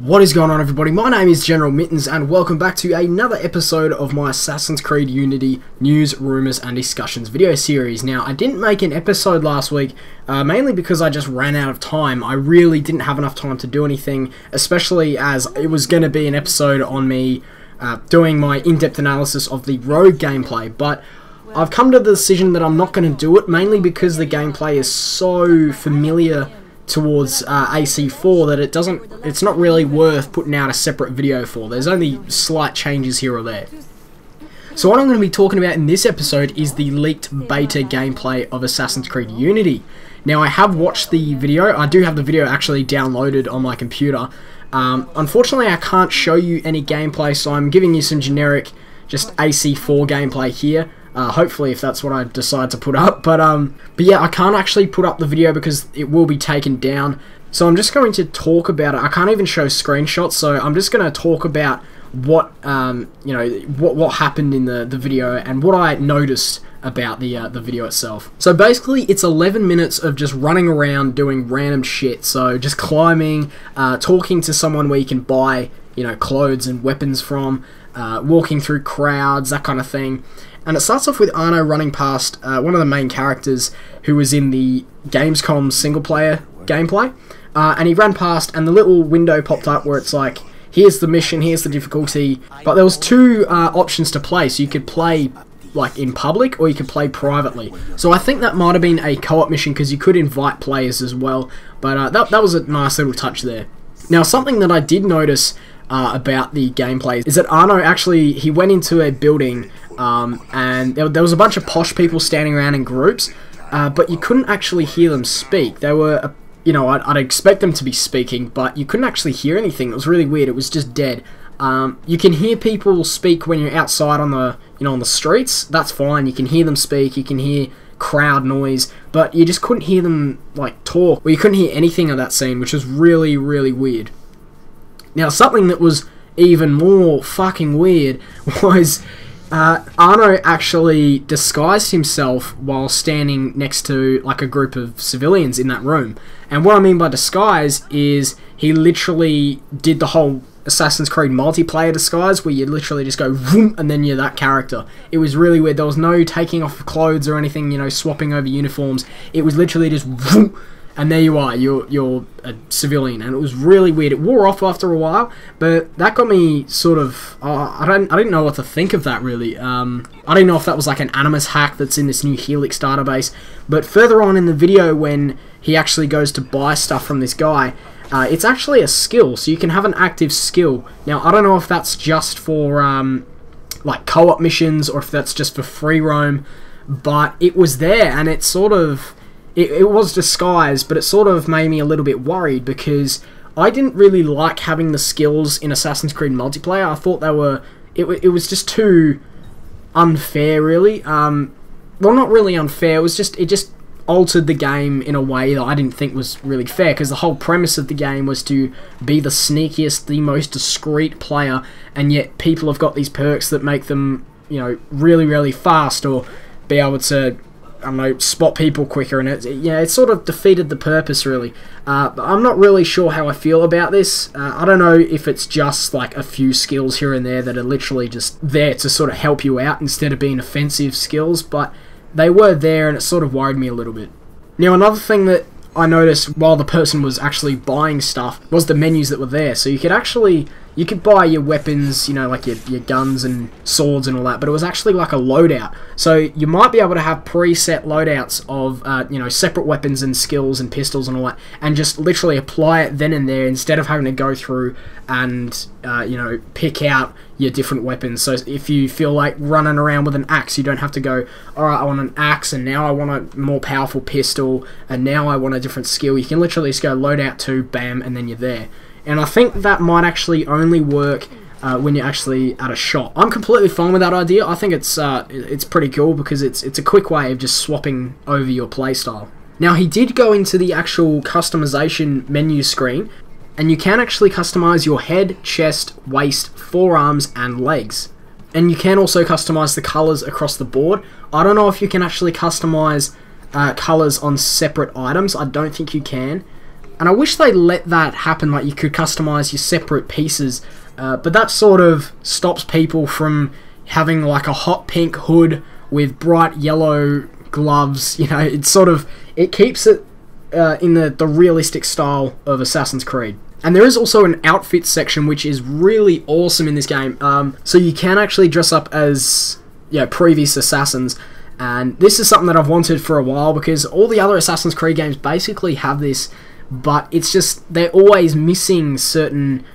What is going on, everybody? My name is General Mittens and welcome back to another episode of my Assassin's Creed Unity news, rumours and discussions video series. Now, I didn't make an episode last week, mainly because I just ran out of time. I really didn't have enough time to do anything, especially as it was going to be an episode on me doing my in-depth analysis of the Rogue gameplay, but I've come to the decision that I'm not going to do it, mainly because the gameplay is so familiar towards AC4 that it's not really worth putting out a separate video for. There's only slight changes here or there. So what I'm going to be talking about in this episode is the leaked beta gameplay of Assassin's Creed Unity. Now, I have watched the video. I do have the video actually downloaded on my computer. Unfortunately, I can't show you any gameplay, so I'm giving you some generic just AC4 gameplay here. Hopefully, if that's what I decide to put up, but yeah, I can't actually put up the video because it will be taken down. So I'm just going to talk about it. I can't even show screenshots, so I'm just going to talk about what what happened in the video and what I noticed about the video itself. So basically, it's 11 minutes of just running around doing random shit. So just climbing, talking to someone where you can buy clothes and weapons from, walking through crowds, that kind of thing. And it starts off with ARNO running past one of the main characters who was in the Gamescom single-player gameplay. And he ran past, and the little window popped up where it's like, here's the mission, here's the difficulty. But there was two options to play. So you could play like in public, or you could play privately. So I think that might have been a co-op mission, because you could invite players as well. But that was a nice little touch there. Now, something that I did notice about the gameplay is that ARNO actually, he went into a building and there was a bunch of posh people standing around in groups, but you couldn't actually hear them speak. They were, I'd expect them to be speaking, but you couldn't actually hear anything. It was really weird. It was just dead. You can hear people speak when you're outside on the, on the streets. That's fine. You can hear them speak. You can hear crowd noise, but you just couldn't hear them like talk, or you couldn't hear anything of that scene, which was really, really weird. Now, something that was even more fucking weird was ARNO actually disguised himself while standing next to like a group of civilians in that room. And what I mean by disguise is he literally did the whole Assassin's Creed multiplayer disguise where you literally just go vroom, and then you're that character. It was really weird. There was no taking off clothes or anything, swapping over uniforms. It was literally just vroom, and there you are, you're a civilian, and it was really weird. It wore off after a while, but that got me sort of, I didn't know what to think of that, really. I didn't know if that was like an Animus hack that's in this new Helix database, but further on in the video, when he actually goes to buy stuff from this guy, it's actually a skill, so you can have an active skill. Now, I don't know if that's just for, like, co-op missions, or if that's just for free roam, but it was there, and it sort of, it was disguised, but it sort of made me a little bit worried, because I didn't really like having the skills in Assassin's Creed multiplayer. I thought they were, it was just too unfair, really. Well, not really unfair, it just altered the game in a way that I didn't think was really fair, because the whole premise of the game was to be the sneakiest, the most discreet player, and yet people have got these perks that make them, really, really fast, or be able to, I don't know, spot people quicker, and it sort of defeated the purpose, really. But I'm not really sure how I feel about this. I don't know if it's just like a few skills here and there that are literally just there to sort of help you out instead of being offensive skills, but they were there, and it sort of worried me a little bit. Now, another thing that I noticed while the person was actually buying stuff was the menus that were there. So you could buy your weapons, like your guns and swords and all that, but it was actually like a loadout. So you might be able to have preset loadouts of, separate weapons and skills and pistols and all that, and just literally apply it then and there instead of having to go through and, pick out your different weapons. So if you feel like running around with an axe, you don't have to go, alright, I want an axe, and now I want a more powerful pistol, and now I want a different skill. You can literally just go loadout 2, bam, and then you're there. And I think that might actually only work when you're actually at a shop. I'm completely fine with that idea. I think it's pretty cool, because it's a quick way of just swapping over your playstyle. Now, he did go into the actual customization menu screen, and you can actually customize your head, chest, waist, forearms, and legs. And you can also customize the colors across the board. I don't know if you can actually customize colors on separate items. I don't think you can. And I wish they let that happen, like you could customize your separate pieces, but that sort of stops people from having like a hot pink hood with bright yellow gloves. You know, it keeps it in the realistic style of Assassin's Creed. And there is also an outfit section which is really awesome in this game. So you can actually dress up as previous assassins, and this is something that I've wanted for a while because all the other Assassin's Creed games basically have this, but it's just they're always missing certain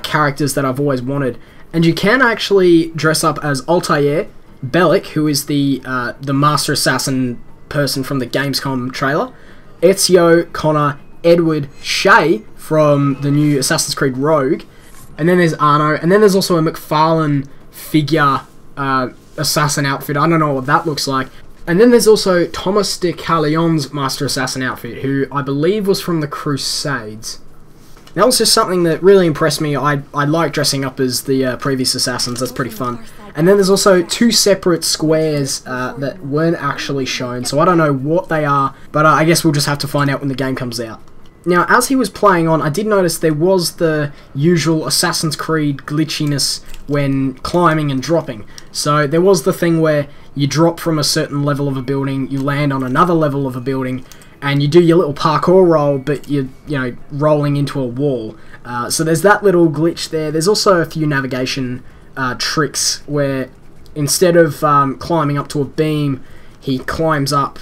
characters that I've always wanted. And you can actually dress up as Altair, Bellic, who is the Master Assassin person from the Gamescom trailer, Ezio, Connor, Edward, Shay from the new Assassin's Creed Rogue, and then there's ARNO, and then there's also a McFarlane figure assassin outfit. I don't know what that looks like. And then there's also Thomas de Carleon's Master Assassin outfit, who I believe was from the Crusades. That was just something that really impressed me. I like dressing up as the previous assassins, that's pretty fun. And then there's also two separate squares that weren't actually shown, so I don't know what they are, but I guess we'll just have to find out when the game comes out. Now, as he was playing on, I did notice there was the usual Assassin's Creed glitchiness when climbing and dropping. So there was the thing where you drop from a certain level of a building, you land on another level of a building, and you do your little parkour roll, but you're, rolling into a wall. So there's that little glitch there. There's also a few navigation tricks where instead of climbing up to a beam, he climbs up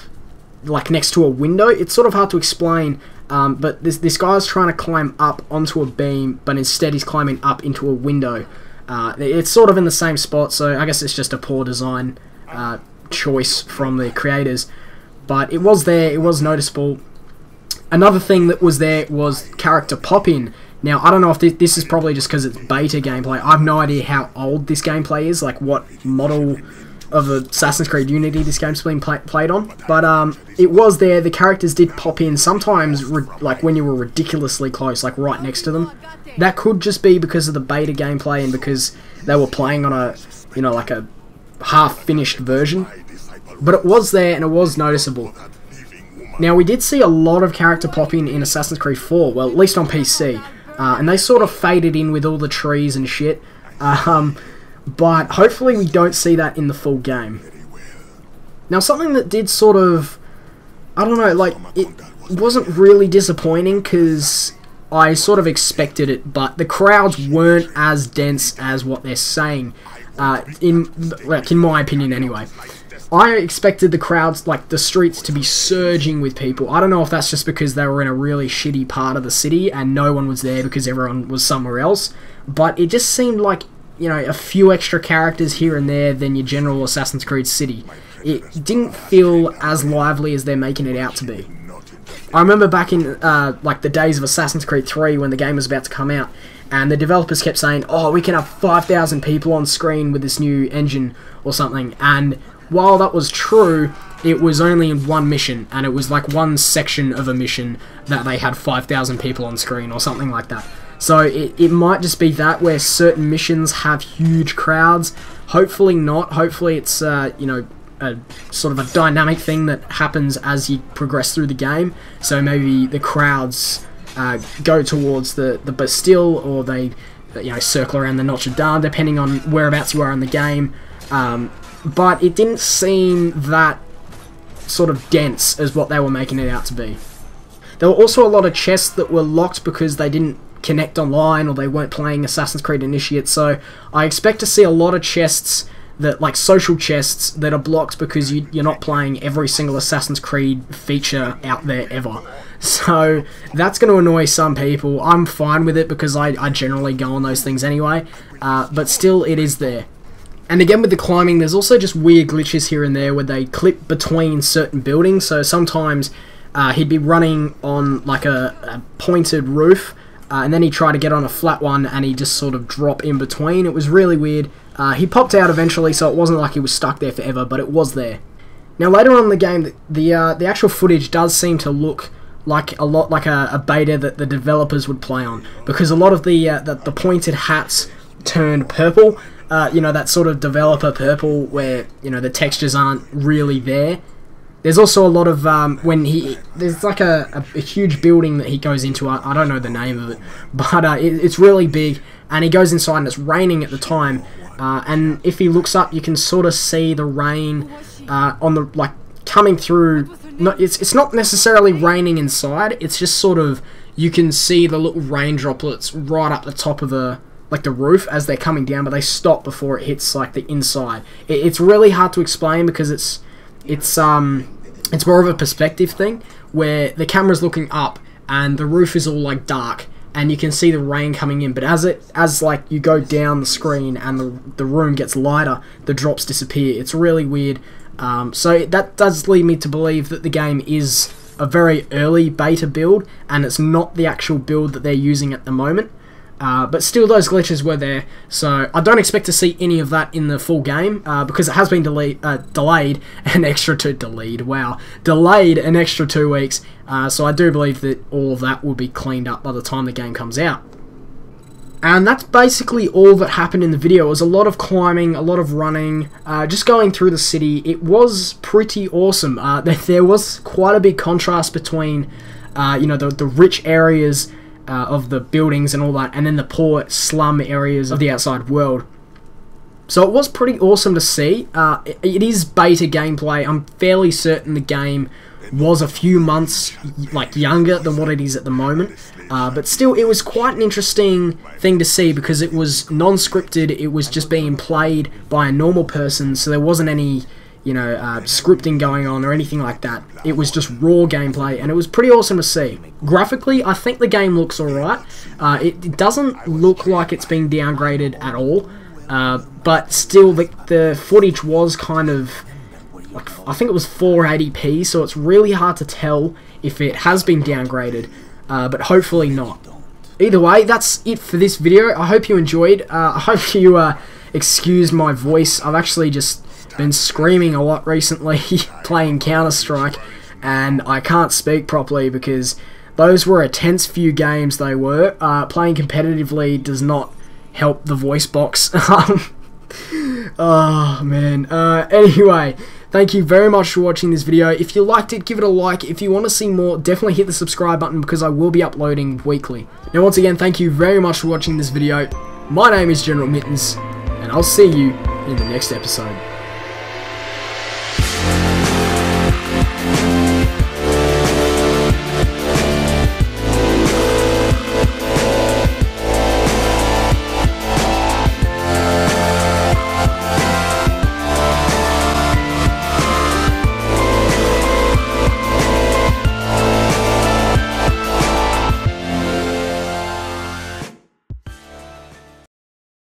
like next to a window. It's sort of hard to explain, but this guy's trying to climb up onto a beam, but instead he's climbing up into a window. It's sort of in the same spot, so I guess it's just a poor design choice from the creators. But it was there, it was noticeable. Another thing that was there was character Poppin. Now, I don't know if this is probably just because it's beta gameplay. I have no idea how old this gameplay is, like what model of Assassin's Creed Unity this game's been played on. But it was there, the characters did pop in, sometimes like when you were ridiculously close, like right next to them. That could just be because of the beta gameplay and because they were playing on a, like a half-finished version. But it was there and it was noticeable. Now, we did see a lot of character popping in Assassin's Creed 4, well, at least on PC. And they sort of faded in with all the trees and shit. But hopefully we don't see that in the full game. Now, something that did sort of, I don't know, like, it wasn't really disappointing because I sort of expected it, but the crowds weren't as dense as what they're saying, in my opinion anyway. I expected the crowds, like the streets, to be surging with people. I don't know if that's just because they were in a really shitty part of the city and no one was there because everyone was somewhere else, but it just seemed like, a few extra characters here and there than your general Assassin's Creed city. It didn't feel as lively as they're making it out to be. I remember back in like the days of Assassin's Creed 3 when the game was about to come out, and the developers kept saying, oh, we can have 5,000 people on screen with this new engine or something, and while that was true, it was only in one mission, and it was like one section of a mission that they had 5,000 people on screen or something like that. So it might just be that where certain missions have huge crowds. Hopefully not. Hopefully it's a sort of a dynamic thing that happens as you progress through the game. So maybe the crowds go towards the Bastille, or they circle around the Notre Dame, depending on whereabouts you are in the game. But it didn't seem that sort of dense as what they were making it out to be. There were also a lot of chests that were locked because they didn't connect online or they weren't playing Assassin's Creed Initiate, so I expect to see a lot of chests that, like social chests, that are blocked because you're not playing every single Assassin's Creed feature out there ever. So that's going to annoy some people. I'm fine with it because I generally go on those things anyway, but still it is there. And again with the climbing, there's also just weird glitches here and there where they clip between certain buildings, so sometimes he'd be running on like a pointed roof, and then he'd try to get on a flat one and he'd just sort of drop in between. It was really weird. He popped out eventually, so it wasn't like he was stuck there forever, but it was there. Now later on in the game, the actual footage does seem to look like a beta that the developers would play on, because a lot of the pointed hats turned purple. That sort of developer purple where the textures aren't really there. There's also a lot of, there's like a huge building that he goes into, I don't know the name of it, but it's really big, and he goes inside and it's raining at the time, and if he looks up, you can sort of see the rain on the, like, coming through. It's not necessarily raining inside, it's just sort of, you can see the little rain droplets right up the top of the roof as they're coming down, but they stop before it hits like the inside. It's really hard to explain because it's more of a perspective thing where the camera's looking up and the roof is all like dark and you can see the rain coming in, but as like you go down the screen and the room gets lighter, the drops disappear. It's really weird. So that does lead me to believe that the game is a very early beta build and it's not the actual build that they're using at the moment. But still, those glitches were there, so I don't expect to see any of that in the full game, because it has been delayed an extra 2 weeks, so I do believe that all of that will be cleaned up by the time the game comes out. And that's basically all that happened in the video. It was a lot of climbing, a lot of running, just going through the city. It was pretty awesome. There was quite a big contrast between, the rich areas of the buildings and all that, and then the poor slum areas of the outside world. So it was pretty awesome to see. It is beta gameplay. I'm fairly certain the game was a few months younger than what it is at the moment, but still it was quite an interesting thing to see because it was non-scripted. It was just being played by a normal person, so there wasn't any scripting going on or anything like that. It was just raw gameplay, and it was pretty awesome to see. Graphically, I think the game looks alright. It doesn't look like it's been downgraded at all, but still, the footage was kind of, I think it was 480p, so it's really hard to tell if it has been downgraded, but hopefully not. Either way, that's it for this video. I hope you enjoyed. I hope you excused my voice. I've actually just been screaming a lot recently playing Counter-Strike, and I can't speak properly because those were a tense few games. They were. Playing competitively does not help the voice box. Oh man. Anyway, thank you very much for watching this video. If you liked it, give it a like. If you want to see more, definitely hit the subscribe button because I will be uploading weekly. Now once again, thank you very much for watching this video. My name is General Mittens, and I'll see you in the next episode.